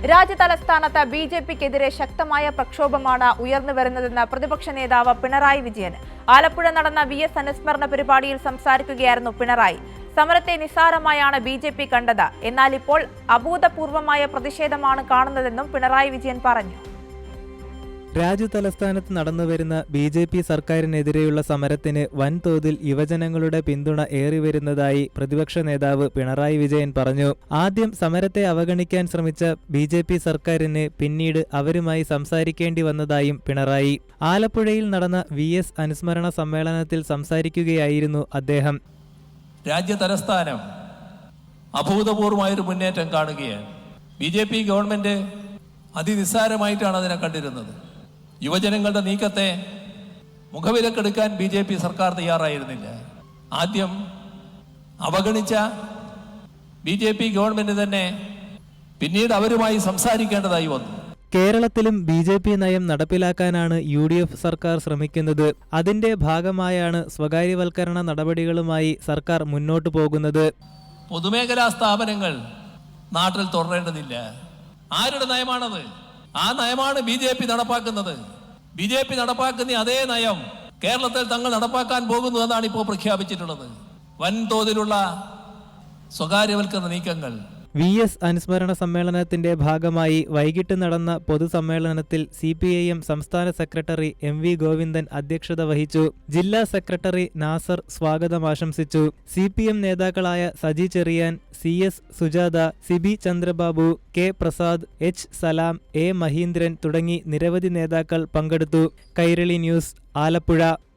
രാജ്യതലസ്ഥാനത്ത് ബി.ജെ.പിക്കെതിരെ ശക്തമായ പ്രക്ഷോഭമാണ് ഉയർന്നുവരുന്നതെന്ന് പ്രതിപക്ഷ നേതാവ് പിണറായി വിജയൻ. ആലപ്പുഴ നടന്ന വി.എസ്. അനുസ്മരണ പരിപാടിയിൽ സംസാരിക്കുകയായിരുന്നു പിണറായി. സമരത്തെ നിസ്സാരമായാണ് ബി.ജെ.പി കണ്ടത്. എന്നാൽ ഇപ്പോൾ അഭൂതപൂർവമായ പ്രതിഷേധമാണ് കാണുന്നതെന്നും പിണറായി വിജയൻ പറഞ്ഞു. രാജ്യതലസ്ഥാനത്ത് നടന്നുവരുന്ന ബി.ജെ.പി സർക്കാരിനെതിരെയുള്ള സമരത്തിന് വൻതോതിൽ യുവജനങ്ങളുടെ പിന്തുണ ഏറിവരുന്നതായി പ്രതിപക്ഷ നേതാവ് പിണറായി വിജയൻ പറഞ്ഞു. ആദ്യം സമരത്തെ അവഗണിക്കാൻ ശ്രമിച്ച ബി.ജെ.പി സർക്കാരിന് പിന്നീട് അവരുമായി സംസാരിക്കേണ്ടി വന്നതായും പിണറായി. ആലപ്പുഴയിൽ നടന്ന വി.എസ്. അനുസ്മരണ സമ്മേളനത്തിൽ സംസാരിക്കുകയായിരുന്നു അദ്ദേഹം. രാജ്യതലസ്ഥാനം അഭൂതപൂർവമായൊരു മുന്നേറ്റം കാണുകയാണ്. ബി.ജെ.പി ഗവൺമെന്റ് അതിനിസ്സാരമായിട്ടാണ് അതിനെ കണ്ടിരുന്നത്. യുവജനങ്ങളുടെ നീക്കത്തെ മുഖവിലക്കെടുക്കാൻ ബി.ജെ.പി സർക്കാർ തയ്യാറായിരുന്നില്ല. ആദ്യം അവഗണിച്ച ബി.ജെ.പി ഗവൺമെന്റ് തന്നെ പിന്നീട് അവരുമായി സംസാരിക്കേണ്ടതായി വന്നു. കേരളത്തിലും ബി.ജെ.പി നയം നടപ്പിലാക്കാനാണ് യു.ഡി.എഫ് സർക്കാർ ശ്രമിക്കുന്നത്. അതിന്റെ ഭാഗമായാണ് സ്വകാര്യവൽക്കരണ നടപടികളുമായി സർക്കാർ മുന്നോട്ടു പോകുന്നത്. പൊതുമേഖലാ സ്ഥാപനങ്ങൾ നാട്ടിൽ തുടരേണ്ടതില്ല. ആരുടെ നയമാണത്? ആ നയമാണ് ബി.ജെ.പി നടപ്പാക്കുന്നത്. ബി.ജെ.പി നടപ്പാക്കുന്ന അതേ നയം കേരളത്തിൽ തങ്ങൾ നടപ്പാക്കാൻ പോകുന്നു എന്നാണ് ഇപ്പോൾ പ്രഖ്യാപിച്ചിട്ടുള്ളത്. വൻതോതിലുള്ള സ്വകാര്യവൽക്കരണ നീക്കങ്ങൾ. വി.എസ്. അനുസ്മരണ സമ്മേളനത്തിന്റെ ഭാഗമായി വൈകിട്ട് നടന്ന പൊതുസമ്മേളനത്തിൽ CPIM സംസ്ഥാന സെക്രട്ടറി M.V. ഗോവിന്ദൻ അധ്യക്ഷത വഹിച്ചു. ജില്ലാ സെക്രട്ടറി നാസർ സ്വാഗതം ആശംസിച്ചു. CPM നേതാക്കളായ Saji Cherian, CS Sujatha, Sibi Chandrababu, K Prasad, H Salam, A Mahindran തുടങ്ങി നിരവധി നേതാക്കൾ പങ്കെടുത്തു. കൈരളി ന്യൂസ്, ആലപ്പുഴ.